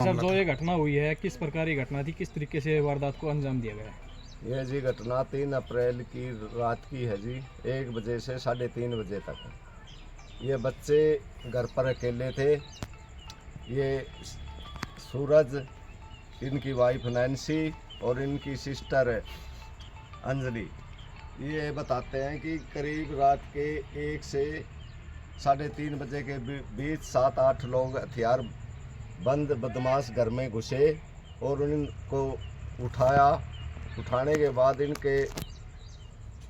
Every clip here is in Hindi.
सर, जो ये घटना हुई है किस प्रकार की घटना थी, किस तरीके से वारदात को अंजाम दिया गया है? यह जी घटना 3 अप्रैल की रात की है जी, 1 बजे से 3:30 बजे तक। ये बच्चे घर पर अकेले थे। ये सूरज, इनकी वाइफ नैन्सी और इनकी सिस्टर अंजलि, ये बताते हैं कि करीब रात के 1 से 3:30 बजे के बीच 7-8 लोग हथियार बंद बदमाश घर में घुसे और इनको उठाने के बाद इनके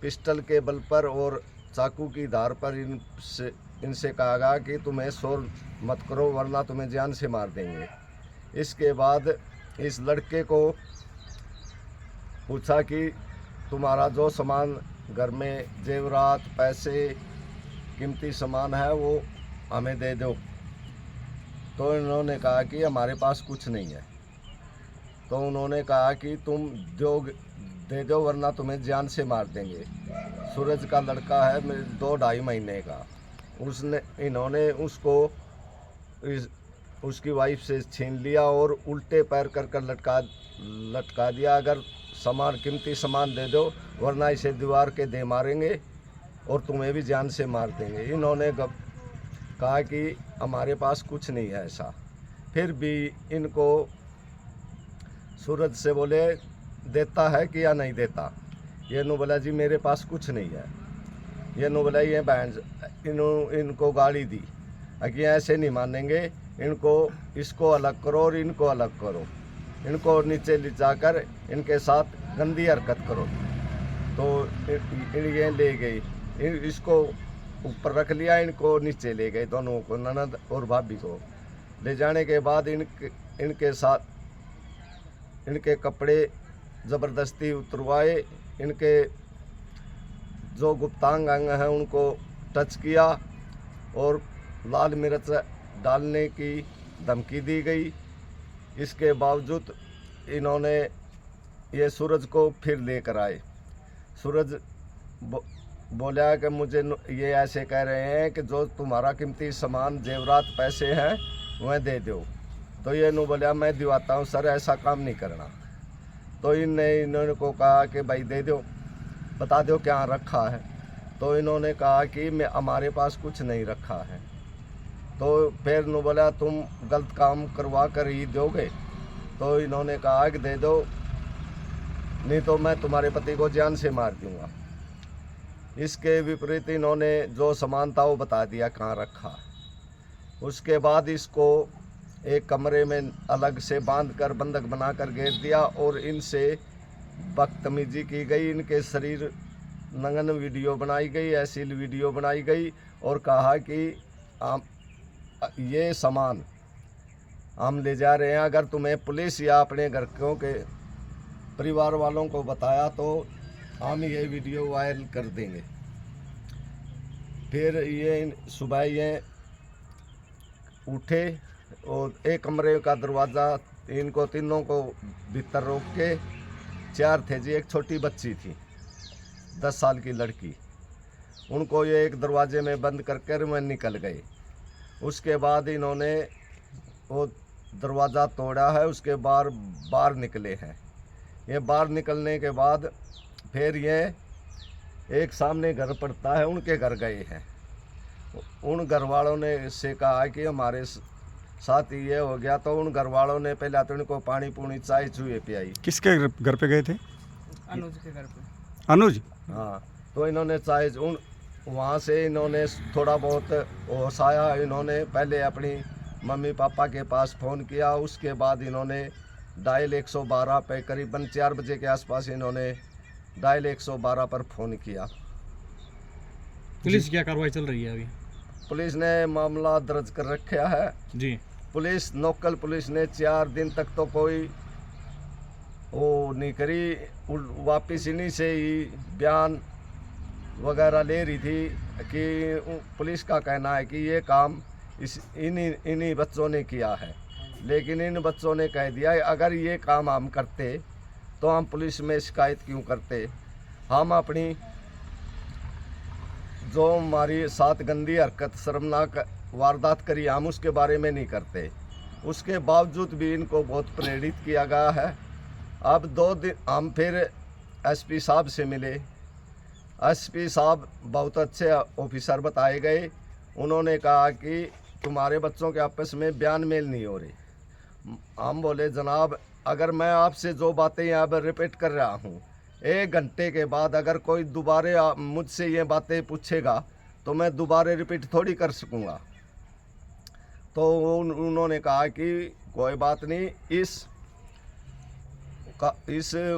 पिस्टल के बल पर और चाकू की धार पर इनसे कहा गया कि तुम्हें शोर मत करो वरना तुम्हें जान से मार देंगे। इसके बाद इस लड़के को पूछा कि तुम्हारा जो सामान घर में जेवरात, पैसे, कीमती सामान है वो हमें दे दो। तो इन्होंने कहा कि हमारे पास कुछ नहीं है। तो उन्होंने कहा कि तुम दे दो वरना तुम्हें जान से मार देंगे। सूरज का लड़का है 2-2.5 महीने का। इन्होंने उसको उसकी वाइफ से छीन लिया और उल्टे पैर कर लटका दिया। अगर कीमती सामान दे दो वरना इसे दीवार के दे मारेंगे और तुम्हें भी जान से मार देंगे। इन्होंने कहा कि हमारे पास कुछ नहीं है ऐसा। फिर भी इनको सूरज से बोले देता है कि या नहीं देता। ये नु बोला जी मेरे पास कुछ नहीं है। ये नु बोला ये बहन इनको गाली दी कि ऐसे नहीं मानेंगे, इसको अलग करो और इनको अलग करो, इनको नीचे ले जाकर इनके साथ गंदी हरकत करो। तो ये ले गई, इसको ऊपर रख लिया, इनको नीचे ले गए, दोनों को, ननद और भाभी को। ले जाने के बाद इनके साथ इनके कपड़े ज़बरदस्ती उतरवाए, इनके जो गुप्तांग अंग हैं उनको टच किया और लाल मिर्च डालने की धमकी दी गई। इसके बावजूद इन्होंने ये सूरज को फिर लेकर आए। सूरज बोला कि मुझे ये ऐसे कह रहे हैं कि जो तुम्हारा कीमती सामान, जेवरात, पैसे हैं वह दे दो। तो ये बोला मैं दिवाता हूँ सर, ऐसा काम नहीं करना। तो इन्होंने को कहा कि भाई दे दो, बता दो क्या रखा है। तो इन्होंने कहा कि हमारे पास कुछ नहीं रखा है। तो फिर बोला तुम गलत काम करवा कर ही दोगे। तो इन्होंने कहा कि दे दो नहीं तो मैं तुम्हारे पति को जान से मार दूंगा। इसके विपरीत इन्होंने जो सामान था वो बता दिया कहाँ रखा है। उसके बाद इसको एक कमरे में अलग से बांधकर बंधक बनाकर घेर दिया और इनसे बदतमीजी की गई। इनके शरीर नंगन वीडियो बनाई गई, अश्लील वीडियो बनाई गई और कहा कि ये सामान हम ले जा रहे हैं, अगर तुम्हें पुलिस या अपने घर के परिवार वालों को बताया तो हम ये वीडियो वायरल कर देंगे। फिर ये सुबह ये उठे और एक कमरे का दरवाज़ा इनको तीनों को भीतर रोक के, 4 थे जी, एक छोटी बच्ची थी 10 साल की लड़की, उनको ये एक दरवाजे में बंद करके वह निकल गए। उसके बाद इन्होंने वो दरवाज़ा तोड़ा है, उसके बाहर निकले हैं। ये बाहर निकलने के बाद फिर ये एक सामने घर पड़ता है, उनके घर गए हैं। उन घर वालों ने इससे कहा कि हमारे साथ ये हो गया। तो उन घर वालों ने पहले तो इनको पानी पूनी, चाय चूहे पिलाई। किसके घर पे गए थे? अनुज के घर पे। अनुज? हाँ, तो इन्होंने चाय वहाँ से इन्होंने थोड़ा बहुत होश आया। इन्होंने पहले अपनी मम्मी पापा के पास फ़ोन किया। उसके बाद इन्होंने डायल 112 पे करीबन 4 बजे के आसपास इन्होंने डायल 112 पर फ़ोन किया। पुलिस क्या कार्रवाई चल रही है अभी? पुलिस ने मामला दर्ज कर रखा है जी। पुलिस, लोकल पुलिस ने 4 दिन तक तो कोई वो नहीं करी। वापिस इन्हीं से ही बयान वगैरह ले रही थी कि पुलिस का कहना है कि ये काम इन्हीं बच्चों ने किया है। लेकिन इन बच्चों ने कह दिया अगर ये काम हम करते तो हम पुलिस में शिकायत क्यों करते। हम अपनी जो हमारी साथ गंदी हरकत, शर्मनाक वारदात करी, हम उसके बारे में नहीं करते। उसके बावजूद भी इनको बहुत प्रेरित किया गया है। अब 2 दिन हम फिर एसपी साहब से मिले। एसपी साहब बहुत अच्छे ऑफिसर बताए गए। उन्होंने कहा कि तुम्हारे बच्चों के आपस में बयान मेल नहीं हो रही। हम बोले जनाब, अगर मैं आपसे जो बातें यहाँ पर रिपीट कर रहा हूँ, 1 घंटे के बाद अगर कोई दोबारा मुझसे ये बातें पूछेगा तो मैं दोबारा रिपीट थोड़ी कर सकूँगा। तो उन्होंने कहा कि कोई बात नहीं, इस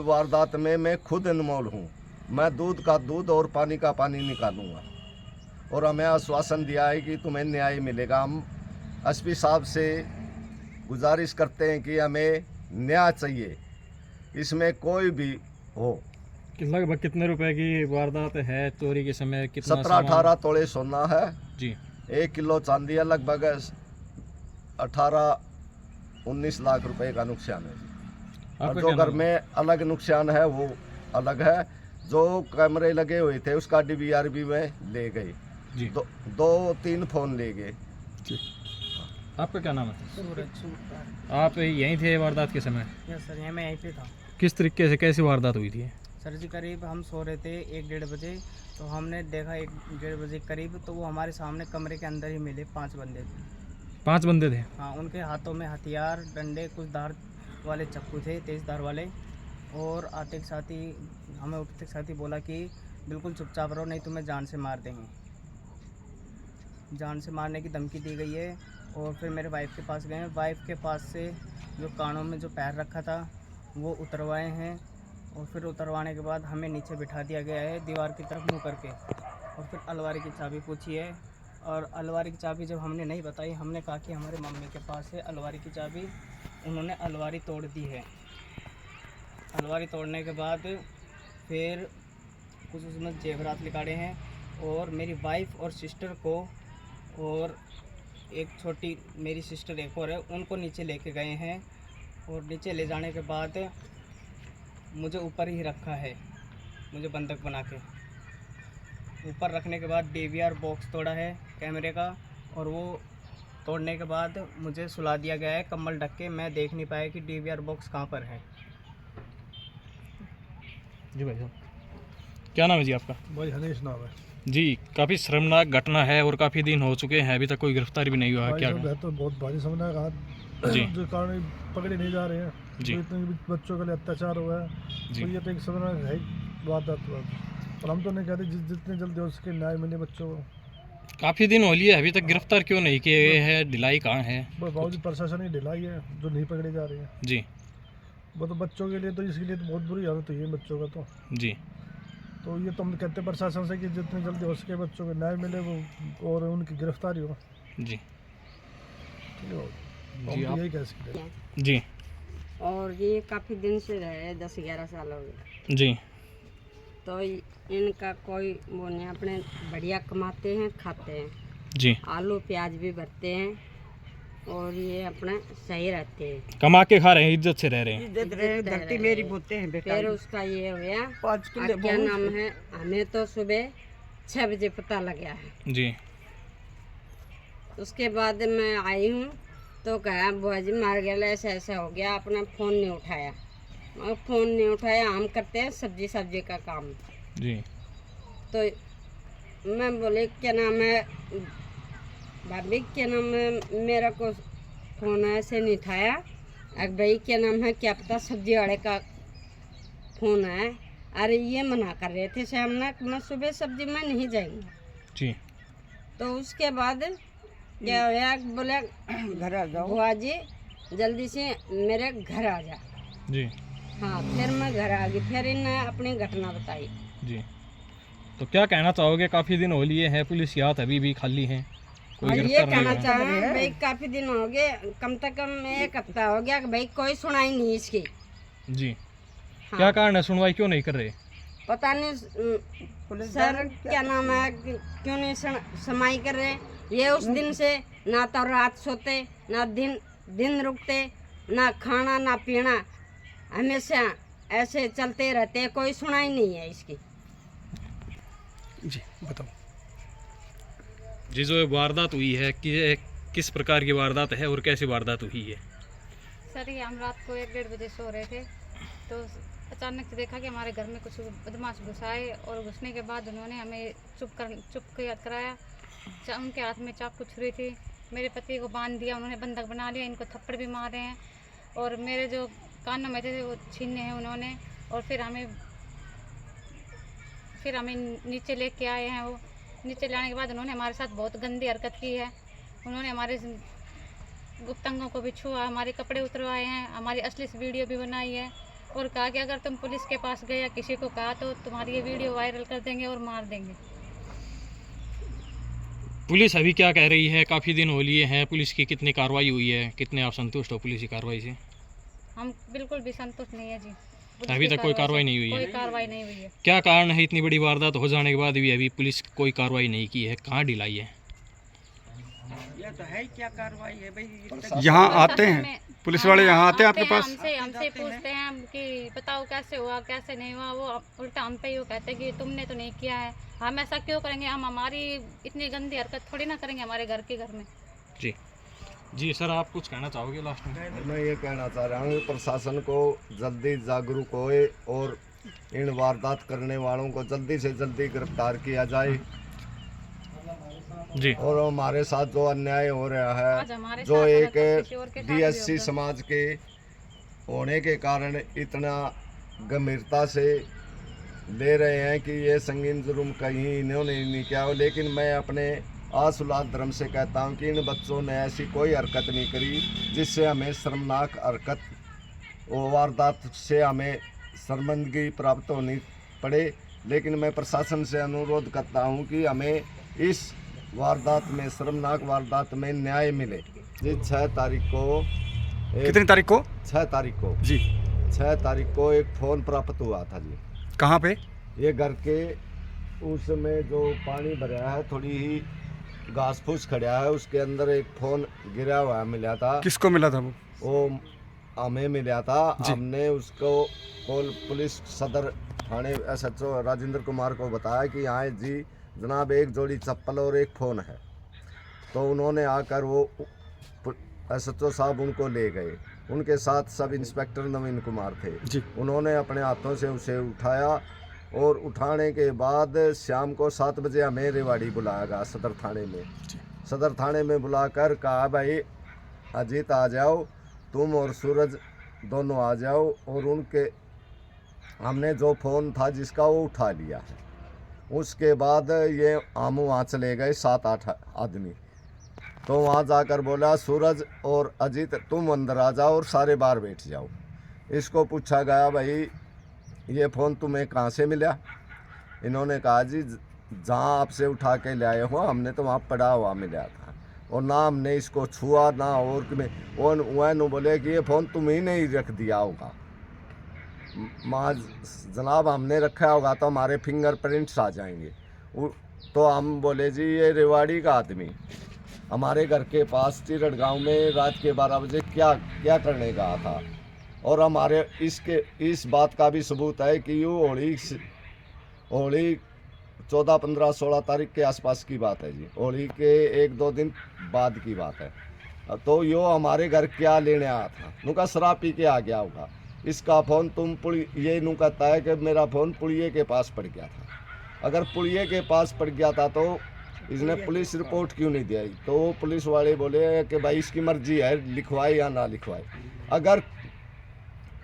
वारदात में मैं खुद अनमोल हूँ, मैं दूध का दूध और पानी का पानी निकालूंगा। और हमें आश्वासन दिया है कि तुम्हें न्याय मिलेगा। हम एसपी साहब से गुजारिश करते हैं कि हमें न्याय चाहिए, इसमें कोई भी हो। लगभग कितने रुपए की वारदात है चोरी के समय? कितना 17-18 तोड़े सोना है जी, 1 किलो चांदी है, लगभग 18-19 लाख रुपए का नुकसान है। और आपका जो क्या घर नाम में अलग नुकसान है वो अलग है। जो कैमरे लगे हुए थे उसका DVR भी में ले गए जी? 2-3 फोन ले गए। जी। आपका क्या नाम है? सूरज। आप यहीं थे वारदात के समय? यस सर, मैं यहीं पे था। किस तरीके से कैसी वारदात हुई थी? सर जी करीब हम सो रहे थे 1-1:30 बजे, तो हमने देखा 1-1:30 बजे करीब, तो वो हमारे सामने कमरे के अंदर ही मिले 5 बंदे थे। 5 बंदे थे? हाँ, उनके हाथों में हथियार, डंडे, कुछ धार वाले चाकू थे, तेज़ धार वाले। और आते के साथ ही हमें उठते के साथ ही बोला कि बिल्कुल चुपचाप रहो, नहीं तुम्हें जान से मार देंगे। जान से मारने की धमकी दी गई है। और फिर मेरे वाइफ के पास गए। वाइफ के पास से जो कानों में जो पैर रखा था वो उतरवाए हैं। और फिर उतरवाने के बाद हमें नीचे बिठा दिया गया है दीवार की तरफ मुँह करके। और फिर अलमारी की चाबी पूछी है, और अलमारी की चाबी जब हमने नहीं बताई, हमने कहा कि हमारे मम्मी के पास है अलमारी की चाबी। उन्होंने अलमारी तोड़ दी है। अलमारी तोड़ने के बाद फिर कुछ उसमें जेवरात निकाले हैं, और मेरी वाइफ और सिस्टर को, और एक छोटी मेरी सिस्टर एक और है, उनको नीचे लेके गए हैं। और नीचे ले जाने के बाद मुझे ऊपर ही रखा है, मुझे बंधक बना के ऊपर रखने के बाद DVR बॉक्स तोड़ा है कैमरे का। और वो तोड़ने के बाद मुझे सुला दिया गया है कम्बल ढक के। मैं देख नहीं पाया कि DVR बॉक्स कहाँ पर है। जी भाई साहब, क्या नाम है जी आपका? भाई हनीश नाम है। जी, काफ़ी शर्मनाक घटना है और काफ़ी दिन हो चुके हैं, अभी तक कोई गिरफ्तार भी नहीं हुआ है। भाई क्या साहब, है तो बहुत भारी समझना कहा जी। जो कारण पकड़े नहीं जा रहे हैं, जी। तो इतने बच्चों के लिए अत्याचार हुआ है, जी। तो ये तो एक समझना है वारदात हुआ। और हम तो नहीं कहते जितने जल्दी हो सके न्याय मिले बच्चों को। काफ़ी दिन हो लिए, अभी तक गिरफ्तार क्यों नहीं किए गए हैं? ढिलाई कहाँ है? बस बावजूद प्रशासन की ढिलाई है जो नहीं पकड़े जा रही है। जी वो तो बच्चों के लिए तो इसके लिए तो बहुत बुरी हालत हुई है बच्चों का। जी तो ये तो हम कहते हैं प्रशासन से कि जितने जल्दी हो सके बच्चों को न्याय मिले वो, और उनकी गिरफ्तारी हो। जी ठीक है, हम जी, तो आप- यही कह सकते हैं। जी और ये काफ़ी दिन से रहे, 10-11 साल हो गए। जी तो इनका कोई वो नहीं, अपने बढ़िया कमाते हैं, खाते हैं, जी आलू प्याज भी भरते हैं, और ये अपने सही रहते हैं, कमा के खा रहे हैं, इज्जत से रह रहे हैं। इज्जत धरती मेरी बोलते हैं। फिर उसका ये हो गया, क्या नाम है, हमें तो सुबह 6 बजे पता लगा है। जी उसके बाद मैं आई हूँ तो कहा बुआ जी मार गया, ऐसा ऐसा हो गया, अपना फ़ोन नहीं उठाया। मगर फ़ोन नहीं उठाया, हम करते हैं सब्जी का काम। जी तो मैं बोले क्या नाम है भाभी, क्या नाम है, मेरा को फ़ोन ऐसे नहीं उठाया। अब भाई क्या नाम है, क्या पता सब्जी वाले का फ़ोन है। अरे ये मना कर रहे थे सामने, मैं सुबह सब्जी में नहीं जाएंगे। जी तो उसके बाद क्या होया, बोले घर आ जाओ बुआ जी, जल्दी से मेरे घर आ जा। जी हाँ, फिर मैं घर आ गई। फिर इन्हें अपनी घटना बताई। जी तो क्या कहना चाहोगे? काफ़ी दिन हो लिए हैं, पुलिस याद अभी भी खाली है, कोई और ये गिरफ्तार नहीं कहना हुआ है। चाहें भाई, काफी दिन हो गए, कम से कम 1 हफ्ता हो गया कि भाई कोई सुनाई नहीं इसकी। जी हाँ, क्या कारण है, सुनवाई क्यों नहीं कर रहे? पता नहीं सर क्या नाम है, क्यों नहीं समाई कर रहे। ये उस दिन से ना तो रात सोते, ना दिन रुकते, ना खाना ना पीना, हमेशा ऐसे चलते रहते, कोई सुनाई नहीं है इसकी। जी बताओ। जी जो ये वारदात हुई है कि ये किस प्रकार की वारदात है और कैसी वारदात हुई है? सर ये हम रात को 1-1:30 बजे सो रहे थे, तो अचानक से देखा कि हमारे घर में कुछ बदमाश घुस आए और घुसने के बाद उन्होंने हमें चुप कराया। उनके हाथ में चाकू छुरी थी, मेरे पति को बांध दिया, उन्होंने बंधक बना लिया, इनको थप्पड़ भी मारे हैं और मेरे जो कानों में थे वो छीने हैं उन्होंने। और फिर हमें नीचे लेके आए हैं। वो नीचे लाने के बाद उन्होंने हमारे साथ बहुत गंदी हरकत की है। उन्होंने हमारे गुप्तांगों को भी छुआ, हमारे कपड़े उतरवाए हैं, हमारी असली वीडियो भी बनाई है और कहा कि अगर तुम पुलिस के पास गए या किसी को कहा तो तुम्हारी ये वीडियो वायरल कर देंगे और मार देंगे। पुलिस अभी क्या कह रही है? काफ़ी दिन हो लिए हैं, पुलिस की कितनी कार्रवाई हुई है? कितने आप संतुष्ट हो पुलिस की कार्रवाई से? हम बिल्कुल भी संतुष्ट नहीं है जी। अभी तक कोई कार्रवाई नहीं हुई कोई है? कार्रवाई नहीं हुई है। क्या कारण है इतनी बड़ी वारदात हो जाने के बाद भी अभी पुलिस कोई कार्रवाई नहीं की है? कहाँ ढिलाई है? ये तो है क्या कार्रवाई है भाई। यहाँ आते हैं पुलिस वाले, यहाँ आते हैं आपके पास? हमसे पूछते हैं कि बताओ कैसे हुआ कैसे नहीं हुआ। वो उल्टा हम पे ही वो कहते हैं कि तुमने तो नहीं किया है, हम ऐसा क्यों करेंगे, हम हमारी इतनी गंदी हरकत थोड़ी ना करेंगे हमारे घर में। जी सर, आप कुछ कहना चाहोगे लास्ट में? मैं ये कहना चाह रहा हूँ प्रशासन को जल्दी जागरूक होए और इन वारदात करने वालों को जल्दी से जल्दी गिरफ्तार किया जाए। जी। और हमारे साथ जो अन्याय हो रहा आज है, हमारे जो साथ एक होगा तो किसी और के साथ भी डीएससी होगा। समाज के होने के कारण इतना गंभीरता से ले रहे हैं कि ये संगीन जुर्म कहीं इन्होंने नहीं किया हो, लेकिन मैं अपने आसुलाद धर्म से कहता हूँ कि इन बच्चों ने ऐसी कोई हरकत नहीं करी जिससे हमें शर्मनाक हरकत और वारदात से हमें शर्मिंदगी प्राप्त होनी पड़े। लेकिन मैं प्रशासन से अनुरोध करता हूँ कि हमें इस वारदात में, शर्मनाक वारदात में न्याय मिले। जी 6 तारीख को कितनी तारीख को? 6 तारीख को जी 6 तारीख को एक फ़ोन प्राप्त हुआ था जी। कहाँ पे? ये घर के उसमें जो पानी भरा है, थोड़ी ही घास फूस खड़ा है, उसके अंदर एक फ़ोन गिरा हुआ मिला था। किसको मिला था वो? हमें मिला था। हमने उसको पुलिस सदर थाने SHO राजेंद्र कुमार को बताया कि हाँ जी जनाब, एक जोड़ी चप्पल और एक फ़ोन है। तो उन्होंने आकर वो SHO साहब उनको ले गए। उनके साथ सब इंस्पेक्टर नवीन कुमार थे जी। उन्होंने अपने हाथों से उसे उठाया और उठाने के बाद शाम को 7 बजे हमें रेवाड़ी बुलाया गया सदर थाने में। सदर थाने में बुलाकर कहा भाई अजीत आ जाओ, तुम और सूरज दोनों आ जाओ। और उनके हमने जो फ़ोन था जिसका वो उठा लिया है। उसके बाद ये हम वहाँ चले गए 7-8 आदमी। तो वहाँ जाकर बोला सूरज और अजीत तुम अंदर आ जाओ और सारे बाहर बैठ जाओ। इसको पूछा गया भाई ये फ़ोन तुम्हें कहाँ से मिला? इन्होंने कहा जी जहाँ आपसे उठा के ले आए हो हमने तो वहाँ पड़ा हुआ मिला था और ना हमने इसको छुआ ना और वह बोले कि ये फ़ोन तुम ही नहीं रख दिया होगा। माँ जनाब हमने रखा होगा तो हमारे फिंगरप्रिंट्स आ जाएंगे। तो हम बोले जी ये रेवाड़ी का आदमी हमारे घर के पास तिरड़ गांव में रात के 12 बजे क्या करने गया था। और हमारे इस बात का भी सबूत है कि ये होली 14, 15, 16 तारीख के आसपास की बात है जी। होली के 1-2 दिन बाद की बात है। तो यो हमारे घर क्या लेने आया था? नुका शराब पी के आ गया होगा। इसका फ़ोन ये नू कहता है कि मेरा फ़ोन पुलिये के पास पड़ गया था। अगर पुलिये के पास पड़ गया था तो इसने पुलिस रिपोर्ट क्यों नहीं दिया? तो पुलिस वाले बोले कि भाई इसकी मर्जी है लिखवाए या ना लिखवाए। अगर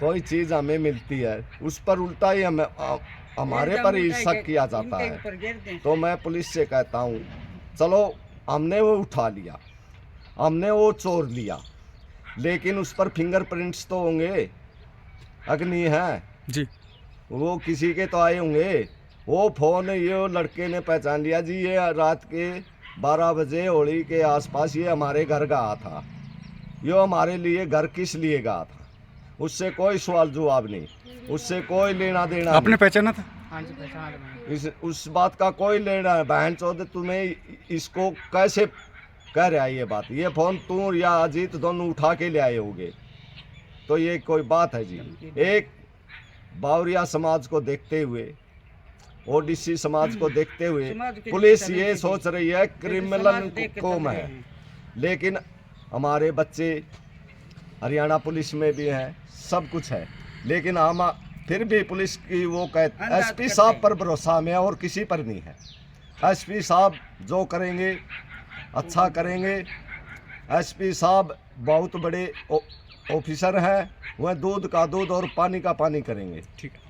कोई चीज़ हमें मिलती है उस पर उल्टा ही हमारे पर ही शक किया जाता है। तो मैं पुलिस से कहता हूँ चलो हमने वो उठा लिया, हमने वो चोर लिया, लेकिन उस पर फिंगरप्रिंट्स तो होंगे। अग्नि है जी, वो किसी के तो आए होंगे। वो फ़ोन ये लड़के ने पहचान लिया जी ये रात के 12 बजे होली के आसपास ये हमारे घर गया था। ये हमारे लिए घर किस लिए गया था उससे कोई सवाल जवाब नहीं, उससे कोई लेना देना आपने पहचाना था? हाँ जी पहचाना था मैंने। उस बात का कोई लेना है। बहन चौधरी तुम्हें इसको कैसे कह रहा है ये बात? ये फ़ोन तू या अजीत दोनों उठा के ले आए होगे तो ये कोई बात है जी? एक बावरिया समाज को देखते हुए, ओडीसी समाज को देखते हुए पुलिस ये सोच रही है क्रिमिनल कौम है, लेकिन हमारे बच्चे हरियाणा पुलिस में भी हैं, सब कुछ है, लेकिन हम फिर भी पुलिस की वो एसपी साहब पर भरोसा हमें और किसी पर नहीं है। एसपी साहब जो करेंगे अच्छा करेंगे। एसपी साहब बहुत बड़े ऑफिसर हैं, वह दूध का दूध और पानी का पानी करेंगे। ठीक है।